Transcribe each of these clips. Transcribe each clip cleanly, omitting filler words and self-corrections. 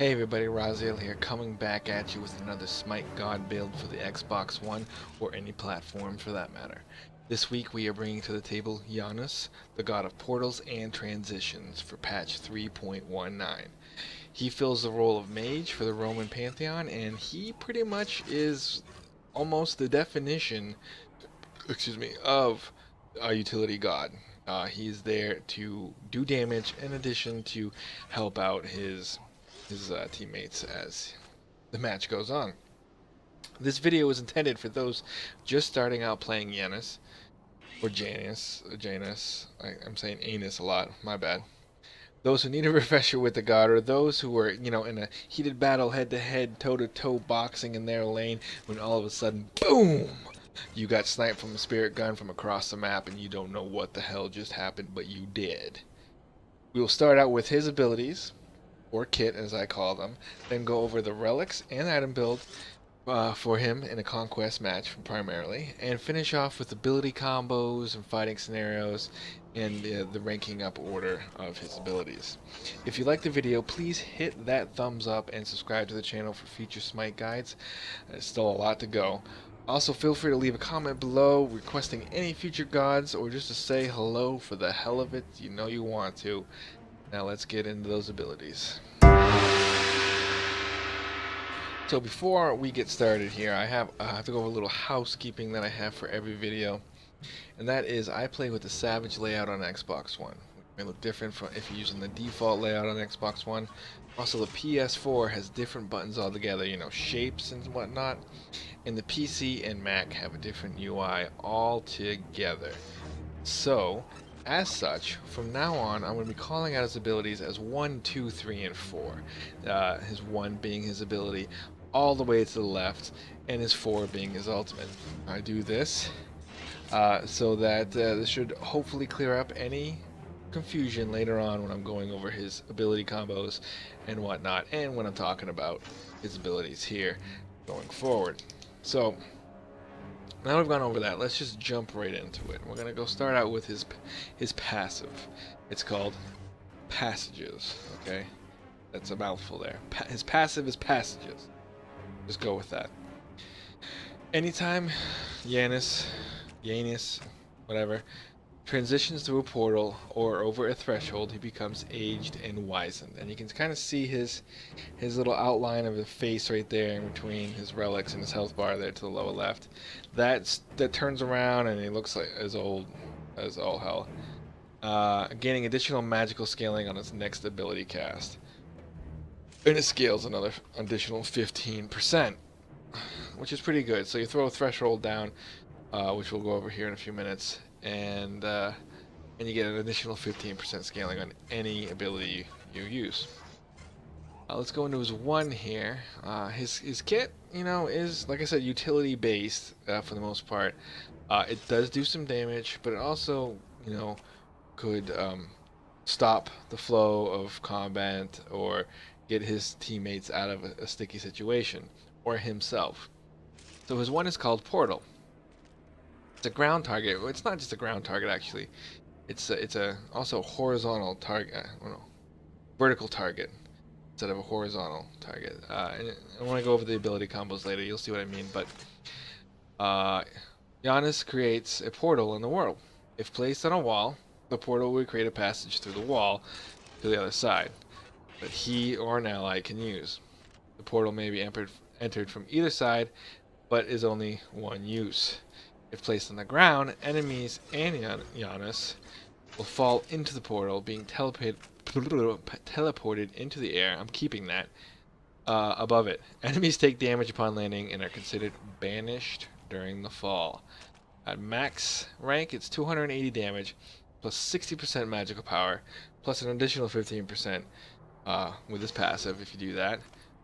Hey everybody, Raziel here, coming back at you with another Smite God build for the Xbox One, or any platform for that matter. This week we are bringing to the table Janus, the god of portals and transitions, for patch 3.19. He fills the role of mage for the Roman Pantheon, and he pretty much is almost the definition, of a utility god. He's there to do damage in addition to help out his teammates as the match goes on. This video is intended for those just starting out playing Janus, or Janus. I'm saying anus a lot, my bad. Those who need a refresher with the god, or those who were, in a heated battle, head-to-head, toe-to-toe boxing in their lane, when all of a sudden, boom! You got sniped from a spirit gun from across the map, and you don't know what the hell just happened, but you did. We will start out with his abilities, or kit as I call them, then go over the relics and item build for him in a conquest match primarily, and finish off with ability combos and fighting scenarios and the ranking up order of his abilities. If you like the video, please hit that thumbs up and subscribe to the channel for future Smite guides. There's still a lot to go. Also, feel free to leave a comment below requesting any future gods, or just to say hello for the hell of it. You know you want to. Now let's get into those abilities. So before we get started here, I have to go over a little housekeeping that I have for every video, and that is I play with the Savage layout on Xbox One. It may look different from if you're using the default layout on Xbox One. Also, the PS4 has different buttons altogether, shapes and whatnot, and the PC and Mac have a different UI altogether. So, as such, from now on, I'm going to be calling out his abilities as 1, 2, 3, and 4. His 1 being his ability all the way to the left, and his 4 being his ultimate. I do this so that this should hopefully clear up any confusion later on when I'm going over his ability combos and whatnot, and when I'm talking about his abilities here going forward. So, now we've gone over that, let's just jump right into it. We're going to go start out with his passive. It's called Passages, okay? That's a mouthful there. His passive is Passages. Just go with that. Anytime Janus, whatever, transitions through a portal or over a threshold, he becomes aged and wizened. And you can kind of see his little outline of the face right there in between his relics and his health bar there to the lower left. That turns around and he looks like as old as all hell. Gaining additional magical scaling on his next ability cast. And it scales another additional 15%, which is pretty good. So you throw a threshold down, which we'll go over here in a few minutes, and you get an additional 15% scaling on any ability you use. Let's go into his 1 here. His kit, is, like I said, utility based for the most part. It does do some damage, but it also, could stop the flow of combat or get his teammates out of a sticky situation, or himself. So his 1 is called Portal. It's a ground target. Well, it's not just a ground target actually. It's a also horizontal target. Vertical target instead of a horizontal target. And I want to go over the ability combos later. You'll see what I mean. But Janus creates a portal in the world. If placed on a wall, the portal will create a passage through the wall to the other side that he or an ally can use. The portal may be entered from either side, but is only one use. If placed on the ground, enemies and Janus will fall into the portal, being teleported into the air. I'm keeping that above it. Enemies take damage upon landing and are considered banished during the fall. At max rank, it's 280 damage, plus 60% magical power, plus an additional 15% with his passive if you do that.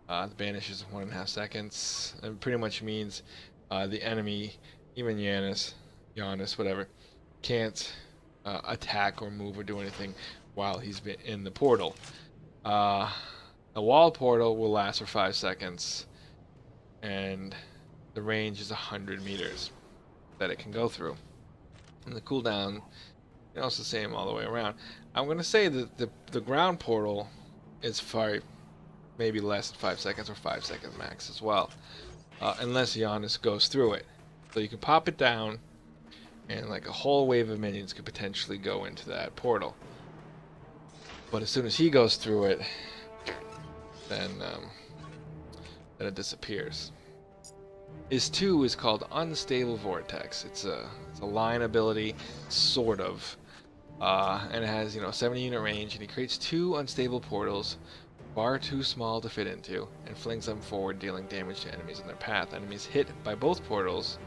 The banish is 1.5 seconds. It pretty much means the enemy, even Janus, whatever, can't attack or move or do anything while he's been in the portal. A wall portal will last for 5 seconds, and the range is 100 meters that it can go through. And the cooldown, it's the same all the way around. I'm going to say that the ground portal is maybe less than 5 seconds or 5 seconds max as well, unless Janus goes through it. So you can pop it down, and like a whole wave of minions could potentially go into that portal. But as soon as he goes through it, then it disappears. His 2 is called Unstable Vortex. It's a line ability, sort of, and it has 70 unit range, and he creates 2 unstable portals, far too small to fit into, and flings them forward, dealing damage to enemies in their path. Enemies hit by both portals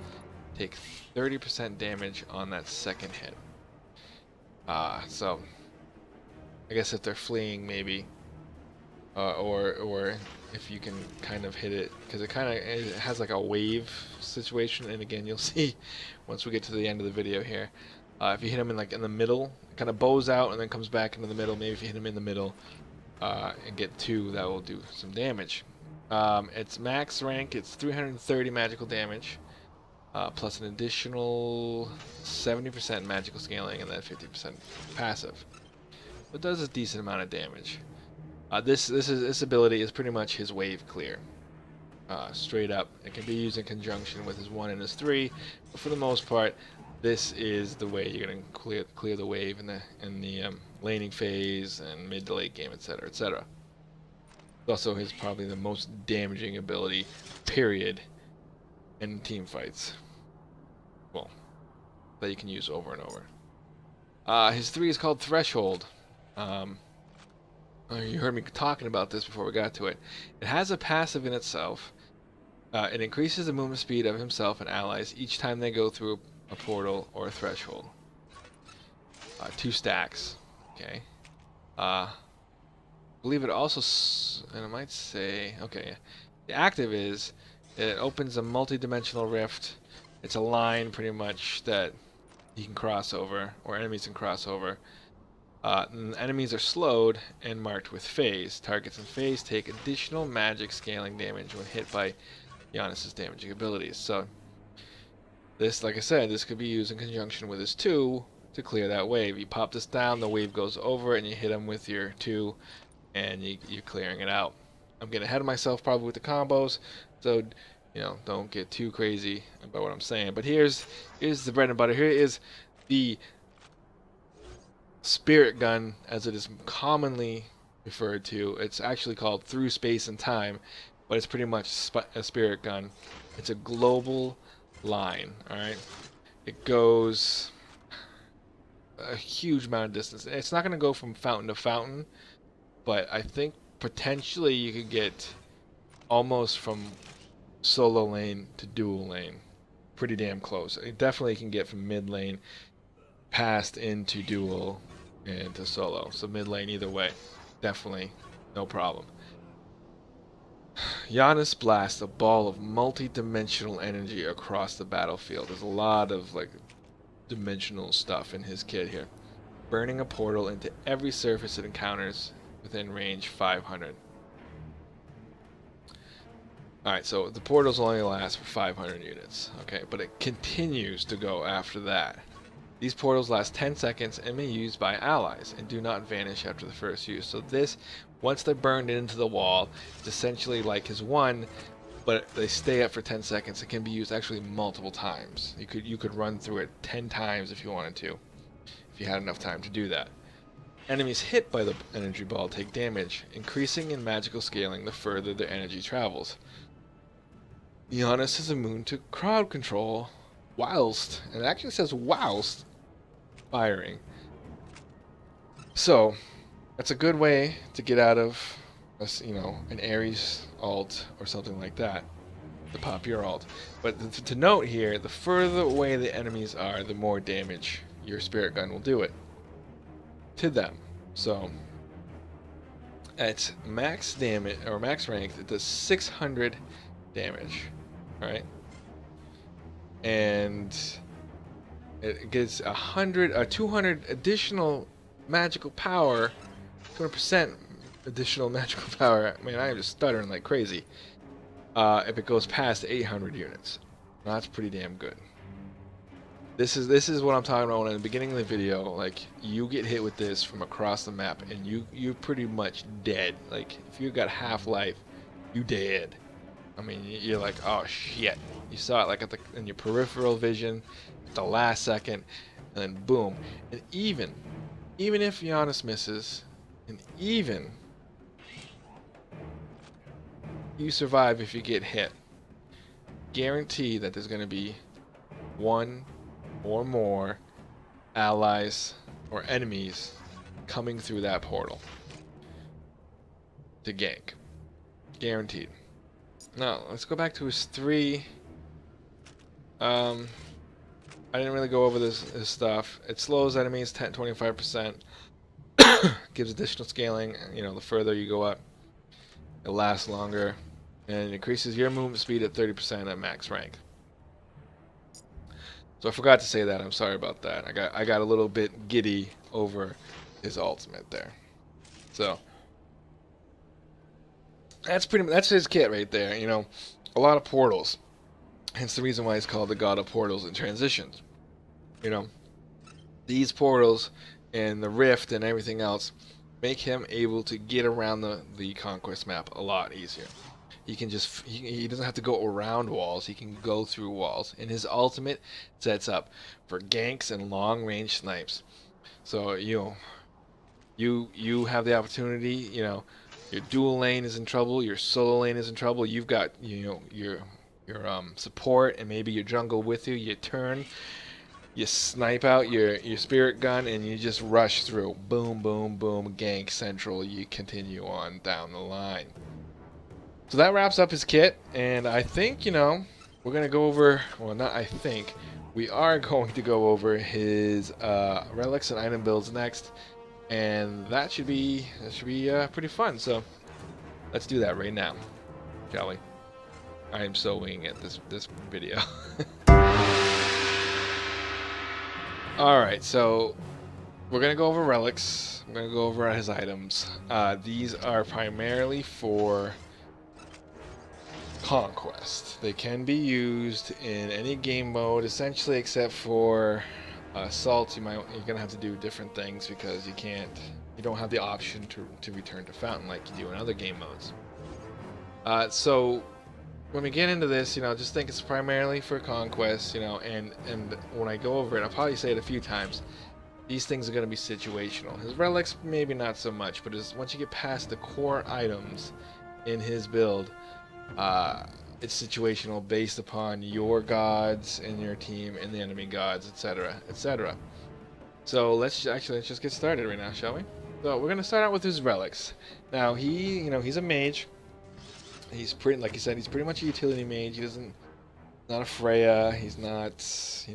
take 30% damage on that second hit. So I guess if they're fleeing, maybe, or if you can kind of hit it, because it has like a wave situation, and again you'll see once we get to the end of the video here, if you hit him in the middle, it kind of bows out and then comes back into the middle. Maybe if you hit him in the middle and get 2, that will do some damage. Its max rank, it's 330 magical damage, plus an additional 70% magical scaling, and then 50% passive. It does a decent amount of damage. This ability is pretty much his wave clear. Straight up. It can be used in conjunction with his 1 and his 3, but for the most part, this is the way you're going to clear the wave in the laning phase and mid to late game, etc., etc. It's also probably the most damaging ability, period, in team fights. Well, that you can use over and over. His 3 is called Threshold. You heard me talking about this before we got to it. It has a passive in itself. It increases the movement speed of himself and allies each time they go through a portal or a threshold. 2 stacks. Okay. I believe it also, and I might say, okay, the active is, it opens a multi-dimensional rift. It's a line pretty much that you can cross over, or enemies can cross over. Enemies are slowed and marked with phase. Targets in phase take additional magic scaling damage when hit by Janus' damaging abilities. So this, like I said, this could be used in conjunction with his 2 to clear that wave. You pop this down, the wave goes over, and you hit him with your 2, and you're clearing it out. I'm getting ahead of myself probably with the combos, so don't get too crazy about what I'm saying. But here's the bread and butter. Here is the spirit gun, as it is commonly referred to. It's actually called Through Space and Time, but it's pretty much a spirit gun. It's a global line, alright? It goes a huge amount of distance. It's not going to go from fountain to fountain, but I think potentially you could get almost from solo lane to dual lane. Pretty damn close. It definitely can get from mid lane past into dual and to solo. So mid lane either way. Definitely no problem. Janus blasts a ball of multi-dimensional energy across the battlefield. There's a lot of dimensional stuff in his kit here. Burning a portal into every surface it encounters within range 500. Alright, so the portals only last for 500 units. Okay, but it continues to go after that. These portals last 10 seconds and may be used by allies and do not vanish after the first use. So this, once they're burned into the wall, it's essentially like his 1, but they stay up for 10 seconds. It can be used actually multiple times. You could run through it 10 times if you wanted to, if you had enough time to do that. Enemies hit by the energy ball take damage, increasing in magical scaling the further their energy travels. Janus is immune to crowd control whilst, and it actually says whilst, firing. So that's a good way to get out of an Ares ult or something like that, to pop your ult. But to note here, the further away the enemies are, the more damage your spirit gun will do it to them. So at max damage, or max rank, it does 600 damage. Alright, and it gets 200 additional magical power, 200% additional magical power. I mean, I am just stuttering like crazy. If it goes past 800 units, that's pretty damn good. This is what I'm talking about in the beginning of the video. Like, you get hit with this from across the map, and you're pretty much dead. Like, if you got half life, you dead. I mean, you're like, oh shit. You saw it like in your peripheral vision, at the last second, and then boom. And even if Janus misses, and even you survive if you get hit, guarantee that there's going to be one or more allies or enemies coming through that portal to gank. Guaranteed. Now, let's go back to his 3. I didn't really go over this stuff. It slows enemies 25%. Gives additional scaling. You know, the further you go up, it lasts longer. And it increases your movement speed at 30% at max rank. So I forgot to say that. I'm sorry about that. I got a little bit giddy over his ultimate there. So that's his kit right there. You know, a lot of portals. Hence the reason why he's called the god of portals and transitions. You know, these portals and the rift and everything else make him able to get around the conquest map a lot easier. He can just he doesn't have to go around walls. He can go through walls. And his ultimate sets up for ganks and long range snipes. So you have the opportunity. You know, your dual lane is in trouble. Your solo lane is in trouble. You've got your support and maybe your jungle with you. You turn, you snipe out your spirit gun, and you just rush through. Boom, boom, boom. Gank central. You continue on down the line. So that wraps up his kit, and I think, you know, we're going to go over, well, not I think, we are going to go over his relics and item builds next, and that should be pretty fun. So let's do that right now, shall we? I am so winging it this video. Alright, so we're going to go over relics. I'm going to go over his items. These are primarily for conquest. They can be used in any game mode essentially, except for assault. You're gonna have to do different things because you don't have the option to return to fountain like you do in other game modes. So when we get into this, you know, just think it's primarily for conquest, you know, and when I go over it, I'll probably say it a few times. These things are going to be situational. His relics, maybe not so much, but once you get past the core items in his build, it's situational based upon your gods and your team and the enemy gods, etc., etc. So let's just get started right now, shall we? So we're gonna start out with his relics. Now he's a mage. He's pretty, like you said, he's pretty much a utility mage. Not a Freya. He's not,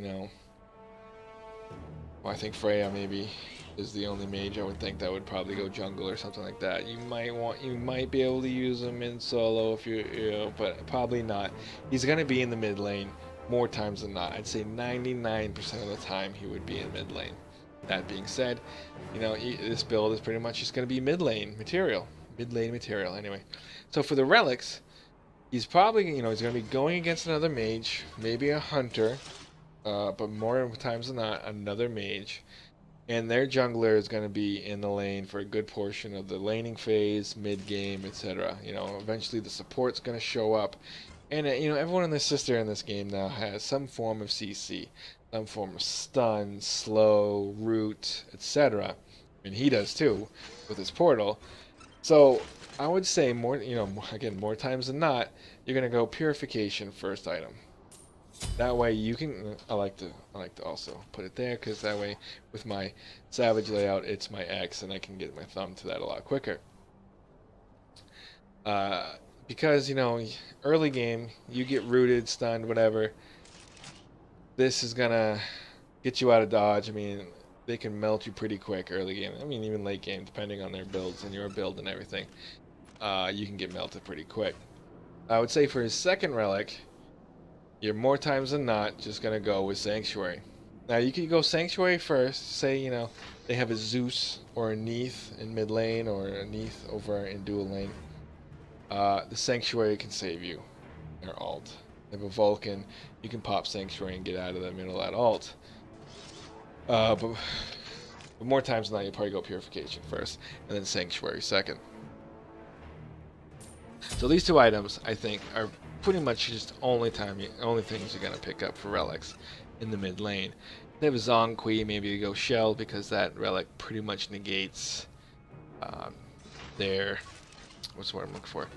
well, I think Freya maybe is the only mage I would think that would probably go jungle or something like that. You might be able to use him in solo if but probably not. He's gonna be in the mid lane more times than not. I'd say 99% of the time he would be in mid lane. That being said, this build is pretty much just gonna be mid lane material. Anyway. So for the relics, he's probably he's gonna be going against another mage, maybe a hunter, but more times than not another mage. And their jungler is going to be in the lane for a good portion of the laning phase, mid-game, etc. Eventually the support's going to show up. And, everyone and their sister in this game now has some form of CC. Some form of stun, slow, root, etc. And he does too, with his portal. So, I would say more times than not, you're going to go Purification first item. That way you can, I like to also put it there, because that way with my Savage layout it's my X and I can get my thumb to that a lot quicker. Because early game you get rooted, stunned, whatever. This is gonna get you out of dodge. I mean, they can melt you pretty quick early game. I mean, even late game, depending on their builds and your build and everything, you can get melted pretty quick. I would say for his second relic, you're more times than not just going to go with Sanctuary. Now, you could go Sanctuary first. Say, they have a Zeus or a Neith in mid lane or a Neith over in dual lane. The Sanctuary can save you, their ult. If a Vulcan, you can pop Sanctuary and get out of the middle of that ult. But more times than not, you'll probably go Purification first, and then Sanctuary second. So these two items, I think, are pretty much just only things you're gonna pick up for relics in the mid lane. If they have a Zonqui, maybe you go Shell because that relic pretty much negates their what's the word I'm looking for?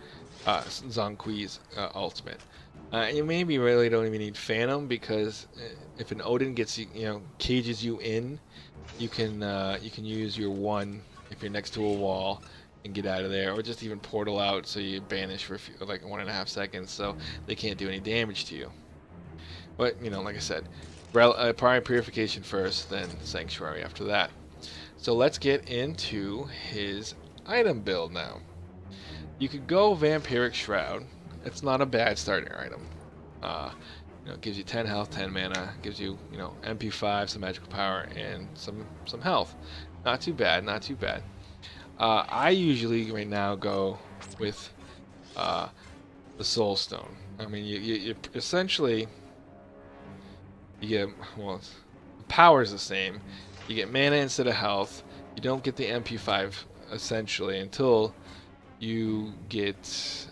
Zonqui's ultimate. You maybe really don't even need Phantom because if an Odin gets you, cages you in, you can use your one if you're next to a wall and get out of there, or just even portal out so you banish for like 1.5 seconds so they can't do any damage to you. But like I said, prior Purification first, then Sanctuary after that. So let's get into his item build now. You could go Vampiric Shroud. It's not a bad starting item. It gives you 10 health, 10 mana, gives you MP5, some magical power, and some health. Not too bad, not too bad. I usually right now go with the Soul Stone. I mean, you essentially you get the power is the same. You get mana instead of health. You don't get the MP5 essentially until you get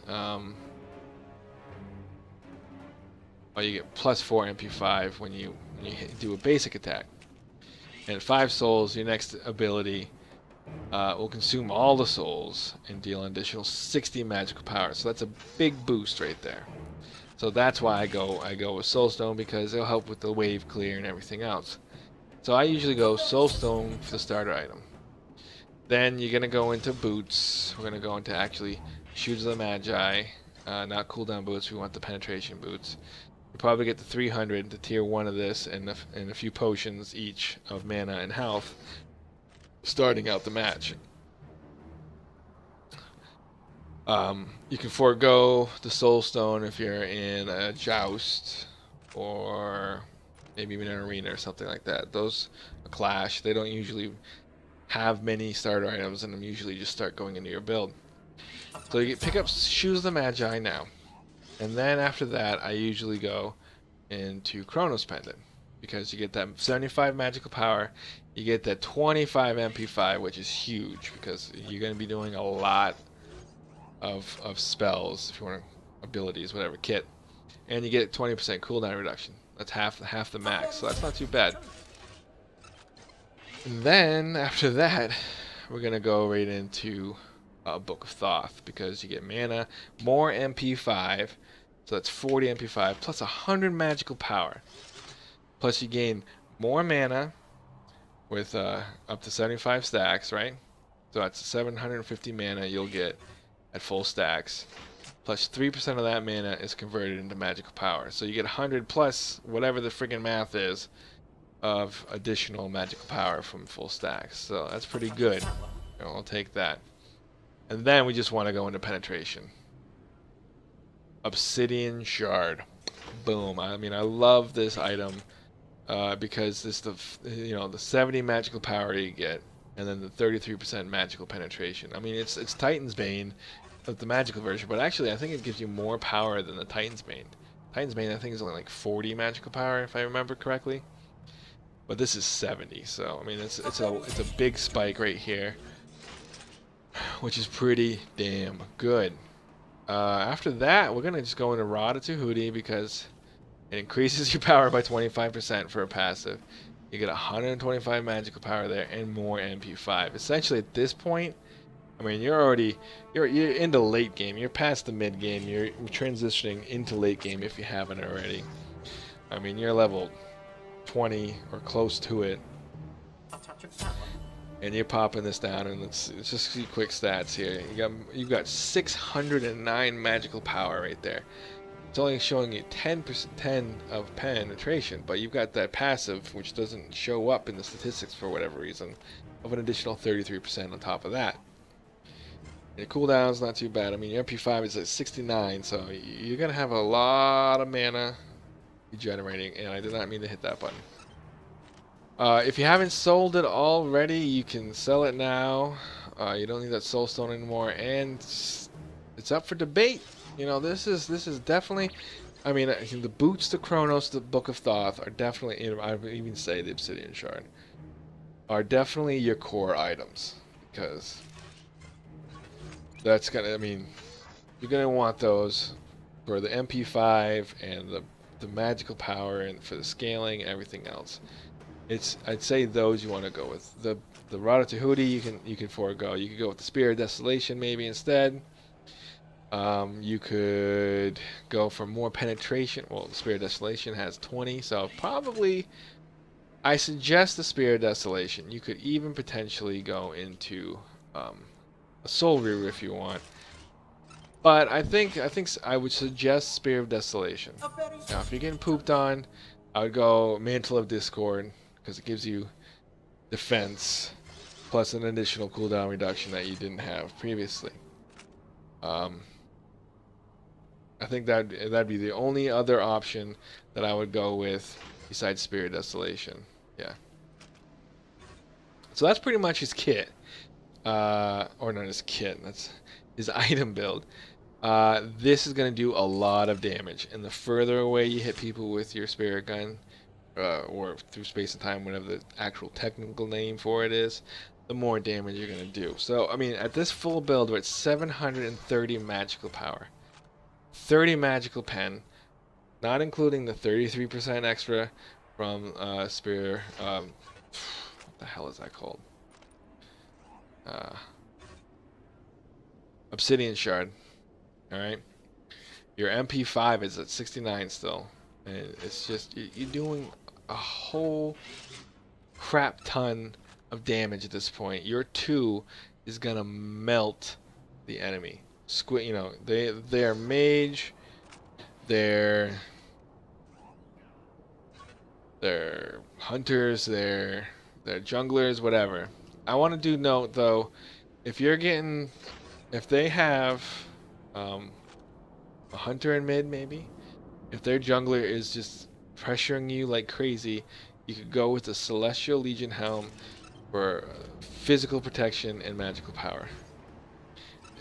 you get +4 MP5 when you do a basic attack. And at 5 souls, your next ability will consume all the souls and deal an additional 60 magical power. So that's a big boost right there. So that's why I go with Soulstone, because it'll help with the wave clear and everything else. So I usually go Soulstone for the starter item. Then you're gonna go into boots. We're gonna go into actually Shoes of the Magi, not cooldown boots. We want the penetration boots. You probably get the 300, the tier 1 of this, and a few potions each of mana and health, starting out the match. You can forego the Soul Stone if you're in a joust or maybe even an arena or something like that. Those a clash. They don't usually have many starter items, and them usually just start going into your build. So you pick up Shoes of the Magi now, and then after that, I usually go into Chronos Pendant because you get that 75 magical power. You get that 25 MP5, which is huge because you're going to be doing a lot of spells, if you want abilities, whatever, kit, and you get 20% cooldown reduction. That's half the max, so that's not too bad. And then after that, we're gonna go right into Book of Thoth because you get mana, more MP5, so that's 40 MP5 plus 100 magical power. Plus you gain more mana with up to 75 stacks, right? So that's 750 mana you'll get at full stacks, plus 3% of that mana is converted into magical power. So you get 100 plus whatever the friggin' math is of additional magical power from full stacks. So that's pretty good. I'll take that. And then we just want to go into penetration. Obsidian Shard. Boom. I mean, I love this item because this the 70 magical power you get, and then the 33% magical penetration. I mean, it's Titan's Bane, the magical version, but actually I think it gives you more power than the Titan's Bane. Titan's Bane I think is only like 40 magical power if I remember correctly, but this is 70. So I mean it's a big spike right here, which is pretty damn good. After that, we're gonna just go into Rada Tahuti because it increases your power by 25% for a passive. You get 125 magical power there and more MP5. Essentially, at this point, I mean, you're into late game. You're past the mid game. You're transitioning into late game if you haven't already. I mean, you're level 20 or close to it, and you're popping this down. And it's just see quick stats here. You've got 609 magical power right there. It's only showing you 10 of penetration, but you've got that passive, which doesn't show up in the statistics for whatever reason, of an additional 33% on top of that. Your cooldown's not too bad. I mean, your MP5 is at 69, so you're going to have a lot of mana generating, and I did not mean to hit that button. If you haven't sold it already, you can sell it now. You don't need that Soul Stone anymore, and it's up for debate. This is definitely I mean, I think the boots, the Chronos, the Book of Thoth are definitely, I would even say the Obsidian Shard, are definitely your core items. Because that's gonna, I mean, you're gonna want those for the MP5 and the magical power and for the scaling, everything else. I'd say those you want to go with. The Rada Tahuti you can forego. You could go with the Spear of Desolation maybe instead. You could go for more penetration. Well, the Spear of Desolation has 20, so probably I suggest the Spear of Desolation. You could even potentially go into a Soul Reaver if you want. But I think I would suggest Spear of Desolation. Now, if you're getting pooped on, I would go Mantle of Discord because it gives you defense plus an additional cooldown reduction that you didn't have previously. I think that'd be the only other option that I would go with besides Spirit Desolation. Yeah. So that's pretty much his kit. Or not his kit, that's his item build. This is going to do a lot of damage, and the further away you hit people with your spirit gun, or through space and time, whatever the actual technical name for it is, the more damage you're going to do. So, I mean, at this full build, we're at 730 magical power. 30 magical pen, not including the 33% extra from Spear. What the hell is that called? Obsidian Shard. Alright? Your MP5 is at 69 still. And it's just, you're doing a whole crap ton of damage at this point. Your 2 is gonna melt the enemy. You know, they're mage, they're hunters, they're junglers, whatever. I want to do note though, if they have a hunter in mid maybe, if their jungler is just pressuring you like crazy, you could go with the Celestial Legion Helm for physical protection and magical power.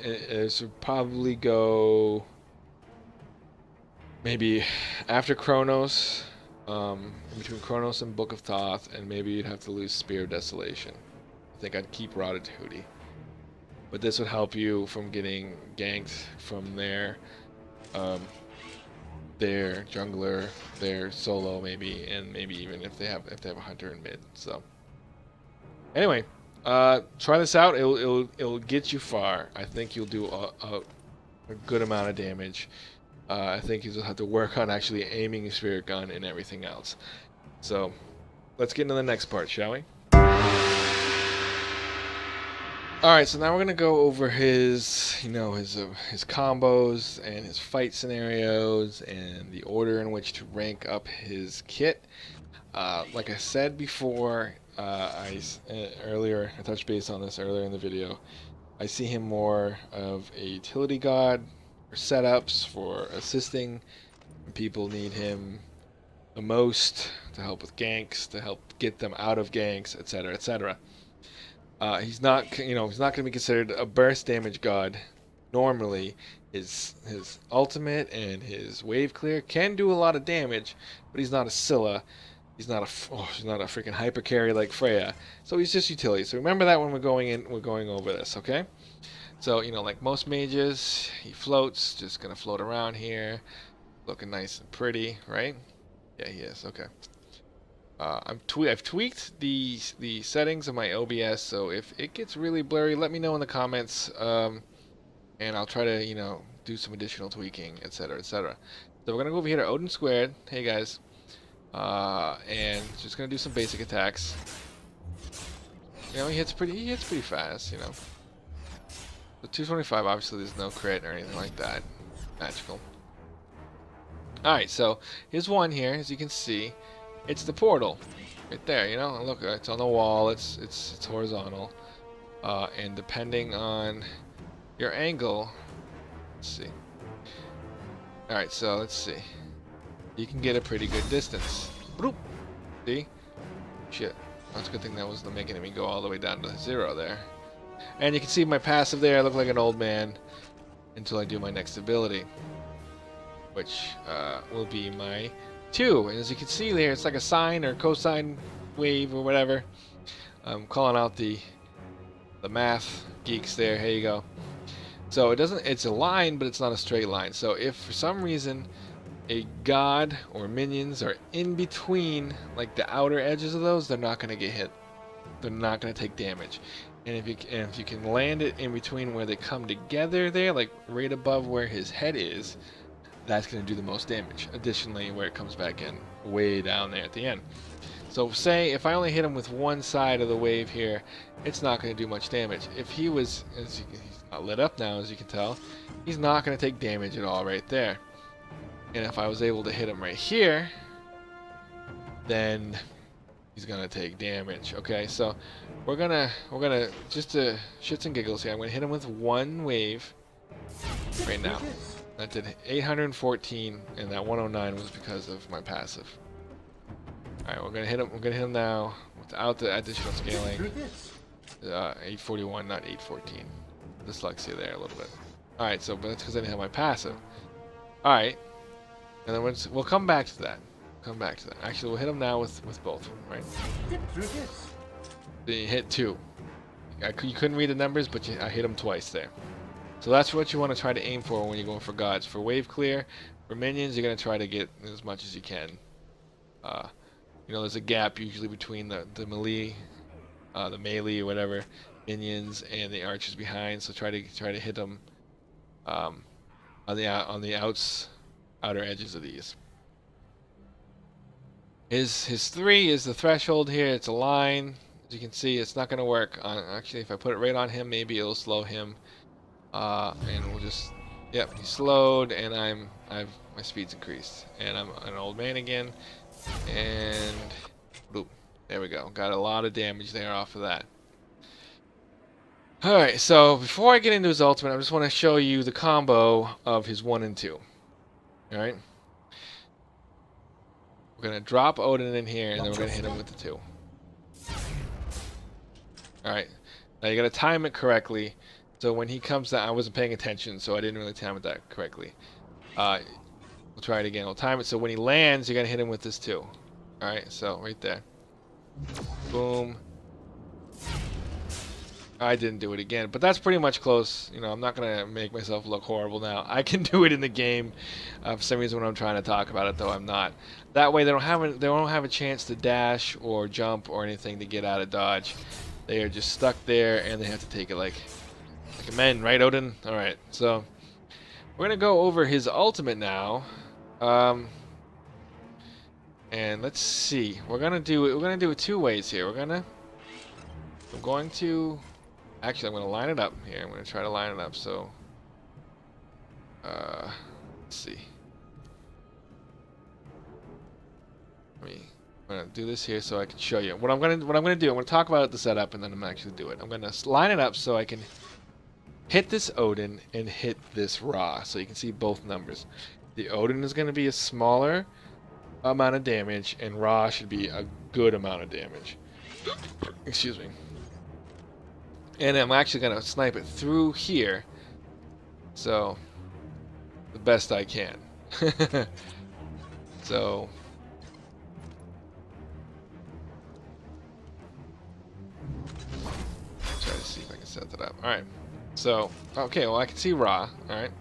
It should probably go maybe after Chronos, between Chronos and Book of Thoth, and maybe you'd have to lose Spear of Desolation. I think I'd keep Rada Tahuti. But this would help you from getting ganked from their jungler, their solo maybe, and maybe even if they have a hunter in mid. So anyway, try this out. It'll get you far. I think you'll do a good amount of damage. I think you'll have to work on actually aiming your spirit gun and everything else. So let's get into the next part, shall we? Alright, so now we're gonna go over his combos and his fight scenarios and the order in which to rank up his kit. Like I said before, earlier, I touched base on this earlier in the video. I see him more of a utility god for setups, for assisting when people need him the most, to help with ganks, to help get them out of ganks, etc., etc. He's not going to be considered a burst damage god. Normally, his ultimate and his wave clear can do a lot of damage, but he's not a Scylla. He's not a freaking hyper carry like Freya. So he's just utility. So remember that when we're going over this, okay? So, like most mages, he floats, just gonna float around here, looking nice and pretty, right? Yeah, he is. Okay. I've tweaked the settings of my OBS, so if it gets really blurry, let me know in the comments, and I'll try to do some additional tweaking, etc., etc. So we're gonna go over here to Odin Squared. Hey guys, and just gonna do some basic attacks. He hits pretty fast, The 225, obviously there's no crit or anything like that. Magical. Alright, so here's one here, as you can see. It's the portal. Right there, look, it's on the wall, it's horizontal. And depending on your angle, let's see. Alright, so let's see. You can get a pretty good distance. Bloop! See? Shit. That's a good thing that wasn't making me go all the way down to 0 there. And you can see my passive there, I look like an old man until I do my next ability. which will be my 2. And as you can see there, it's like a sine or cosine wave or whatever. I'm calling out the math geeks there. Here you go. So it doesn't, it's a line, but it's not a straight line. So if for some reason a god or minions are in between, like the outer edges of those, they're not going to get hit. They're not going to take damage. And if you can land it in between where they come together there, like right above where his head is, that's going to do the most damage. Additionally, where it comes back in, way down there at the end. So say if I only hit him with one side of the wave here, it's not going to do much damage. If he was, he's not lit up now, as you can tell, he's not going to take damage at all right there. And if I was able to hit him right here, then he's going to take damage. Okay, so we're gonna just to shits and giggles here, I'm going to hit him with one wave right now. That did 814, and that 109 was because of my passive. Alright, we're gonna hit him now without the additional scaling. 841, not 814. Dyslexia there a little bit. Alright, so but that's because I didn't have my passive. Alright. And then we'll come back to that. Come back to that. Actually, we'll hit him now with both, right? Then you hit 2. You couldn't read the numbers, but I hit him twice there. So that's what you want to try to aim for when you're going for gods. For wave clear, for minions, you're going to try to get as much as you can. You know, there's a gap usually between the melee or whatever minions and the archers behind. So try to hit them on the outer edges of these. His 3 is the threshold here. It's a line. As you can see, it's not going to work. Actually, if I put it right on him, maybe it'll slow him. And we'll just, yep, he's slowed, and my speed's increased, and I'm an old man again. And boop, there we go. Got a lot of damage there off of that. Alright, so before I get into his ultimate, I just want to show you the combo of his 1 and 2. Alright? We're going to drop Odin in here, and then we're going to hit him with the 2. Alright, now you got to time it correctly. So when he comes down, I wasn't paying attention, so I didn't really time it that correctly. We'll try it again. We'll time it so when he lands, you're going to hit him with this 2. Alright, so right there. Boom. I didn't do it again, but that's pretty much close. You know, I'm not going to make myself look horrible now. I can do it in the game. For some reason when I'm trying to talk about it, though, I'm not. That way they don't have a chance to dash or jump or anything to get out of dodge. They are just stuck there, and they have to take it like a man, right, Odin? Alright, so we're going to go over his ultimate now. And let's see. We're gonna do it 2 ways here. I'm going to line it up here. I'm gonna try to line it up. So let's see. I'm gonna do this here so I can show you what I'm gonna do. I'm gonna talk about the setup, and then I'm actually do it. I'm gonna line it up so I can hit this Odin and hit this Ra, so you can see both numbers. The Odin is gonna be a smaller amount of damage, and Ra should be a good amount of damage. Excuse me. And I'm actually gonna snipe it through here, so the best I can. So try to see if I can set that up. Alright. So okay, well I can see Ra, alright.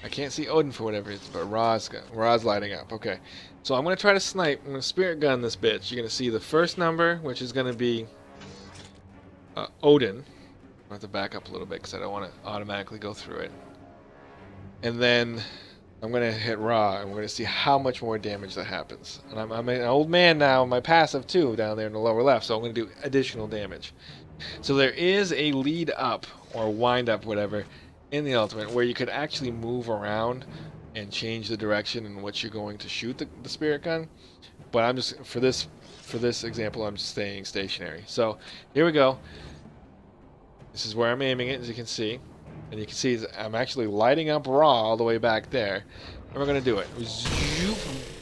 I can't see Odin for whatever it's, but Ra's lighting up. Okay, so I'm gonna try to snipe. I'm gonna spirit gun this bitch. You're gonna see the first number, which is gonna be Odin. I have to back up a little bit because I don't want to automatically go through it. And then I'm gonna hit Ra, and we're gonna see how much more damage that happens. And I'm an old man now. My passive too down there in the lower left, so I'm gonna do additional damage. So there is a lead up or wind up, whatever, in the ultimate where you could actually move around and change the direction in which you're going to shoot the spirit gun. But I'm just for this example, I'm just staying stationary. So here we go. This is where I'm aiming it, as you can see, and you can see I'm actually lighting up Ra all the way back there. And we're gonna do it. Zoop.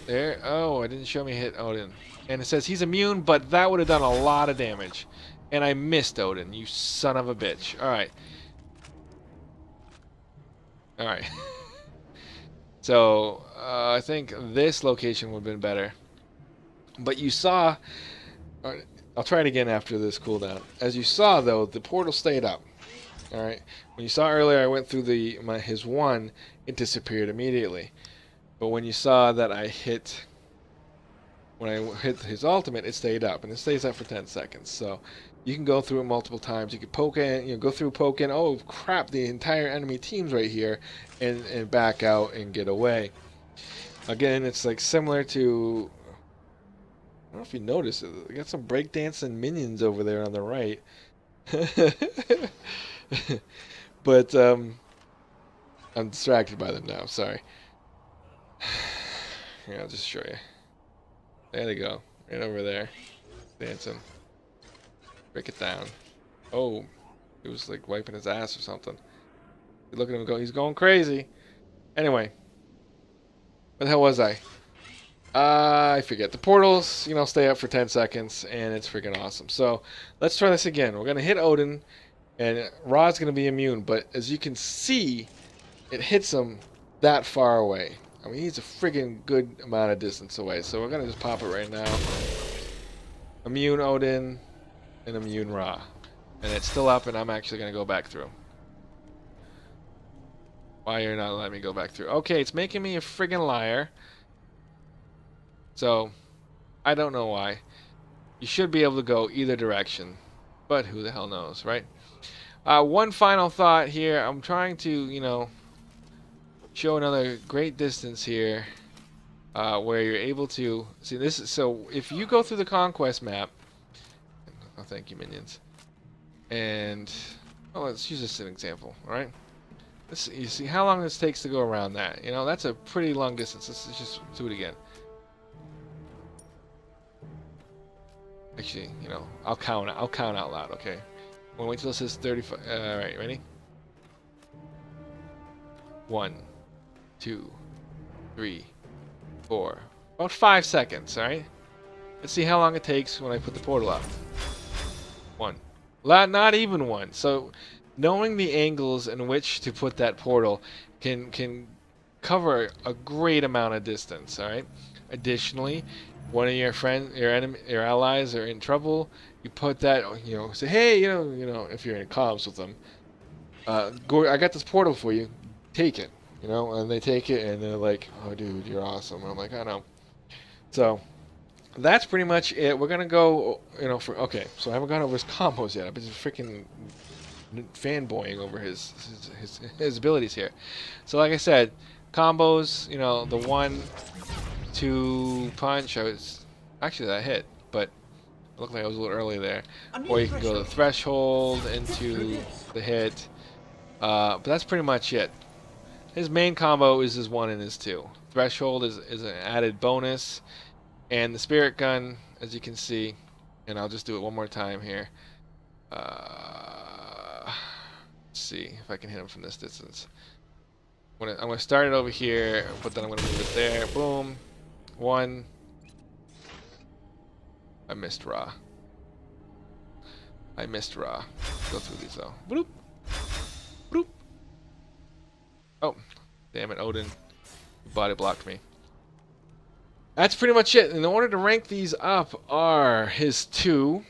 There. Oh, it didn't show me hit Odin, and it says he's immune, but that would have done a lot of damage. And I missed Odin, you son of a bitch. Alright. Alright. So I think this location would have been better. But you saw, I'll try it again after this cooldown. As you saw though, the portal stayed up. All right. When you saw earlier, I went through his one, it disappeared immediately. But when you saw that when I hit his ultimate, it stayed up, and it stays up for 10 seconds. So you can go through it multiple times. You can poke in, go through poke in. Oh crap! The entire enemy team's right here, and back out and get away. Again, it's like similar to. I don't know if you noticed it. We got some breakdancing minions over there on the right. But I'm distracted by them now. Sorry. Here, I'll just show you. There they go. Right over there. Dancing. Break it down. Oh. He was like wiping his ass or something. You look at him go, he's going crazy. Anyway. Where the hell was I? I forget. The portals, stay up for 10 seconds, and it's freaking awesome. So, let's try this again. We're going to hit Odin, and Ra's going to be immune, but as you can see, it hits him that far away. I mean, he's a friggin' good amount of distance away, so we're going to just pop it right now. Immune Odin, and immune Ra. And it's still up, and I'm actually going to go back through. Why you're not letting me go back through? Okay, it's making me a friggin' liar. So, I don't know why. You should be able to go either direction. But who the hell knows, right? One final thought here. I'm trying to, show another great distance here. Where you're able to... See, this is... So, if you go through the conquest map... Oh, thank you, minions. And... Oh, let's use this as an example, alright? You see how long this takes to go around that. That's a pretty long distance. Let's just do it again. Actually, I'll count out loud, okay? We'll wait till it says 35. Alright, ready? 1, 2, 3, 4. About 5 seconds, alright? Let's see how long it takes when I put the portal up. 1. Not even 1. So, knowing the angles in which to put that portal can cover a great amount of distance, alright? Additionally, one of your friends, your allies are in trouble, you put that, say, hey, if you're in comms with them, I got this portal for you, take it, and they take it, and they're like, oh, dude, you're awesome. And I'm like, I know. So, that's pretty much it. We're gonna go, okay, so I haven't gone over his combos yet. I've been freaking fanboying over his abilities here. So, like I said, combos, the 1-2 punch, actually that hit, but it looked like I was a little early there. Or you can go the threshold into the hit. But that's pretty much it. His main combo is his 1 and his 2. Threshold is an added bonus. And the spirit gun, as you can see, and I'll just do it one more time here. Let's see if I can hit him from this distance. I'm gonna start it over here, but then I'm gonna move it there. Boom. 1. I missed Ra. Go through these though. Bloop. Bloop. Oh, damn it, Odin. Body blocked me. That's pretty much it. In order to rank these up are his 2,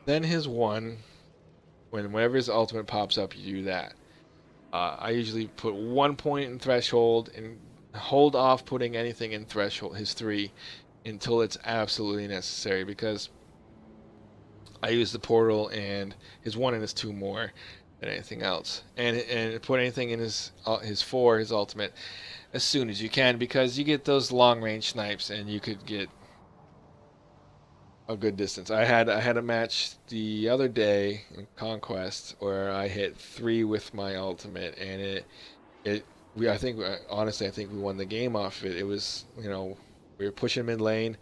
then his 1. Whenever his ultimate pops up, you do that. I usually put 1 point in threshold and hold off putting anything in threshold, his 3, until it's absolutely necessary, because I use the portal and his 1 and his 2 more than anything else. And put anything in his 4, his ultimate, as soon as you can, because you get those long range snipes and you could get a good distance. I had a match the other day in Conquest where I hit 3 with my ultimate, and honestly I think we won the game off it. It was, we were pushing mid lane.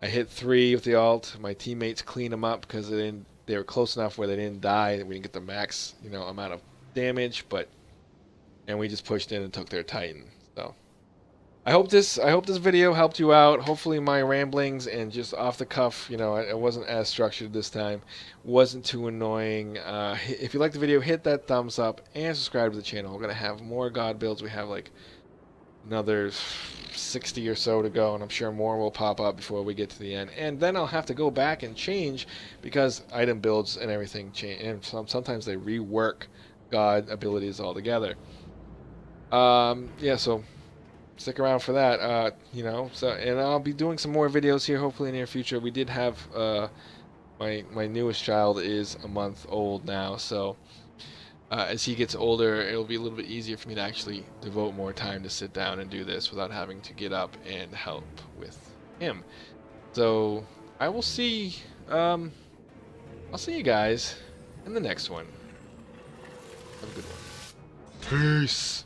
I hit 3 with the ult. My teammates cleaned them up because they were close enough where they didn't die. We didn't get the max, amount of damage, and we just pushed in and took their Titan. So I hope this video helped you out. Hopefully my ramblings and just off the cuff, it wasn't as structured this time, wasn't too annoying. If you liked the video, hit that thumbs up and subscribe to the channel. We're gonna have more God builds. We have like another 60 or so to go, and I'm sure more will pop up before we get to the end. And then I'll have to go back and change because item builds and everything change, and sometimes they rework God abilities altogether. Yeah, so stick around for that. You know, so and I'll be doing some more videos here hopefully in the near future. We did have my newest child is a month old now, so as he gets older, it'll be a little bit easier for me to actually devote more time to sit down and do this without having to get up and help with him. So I will see. I'll see you guys in the next one. Have a good one. Peace.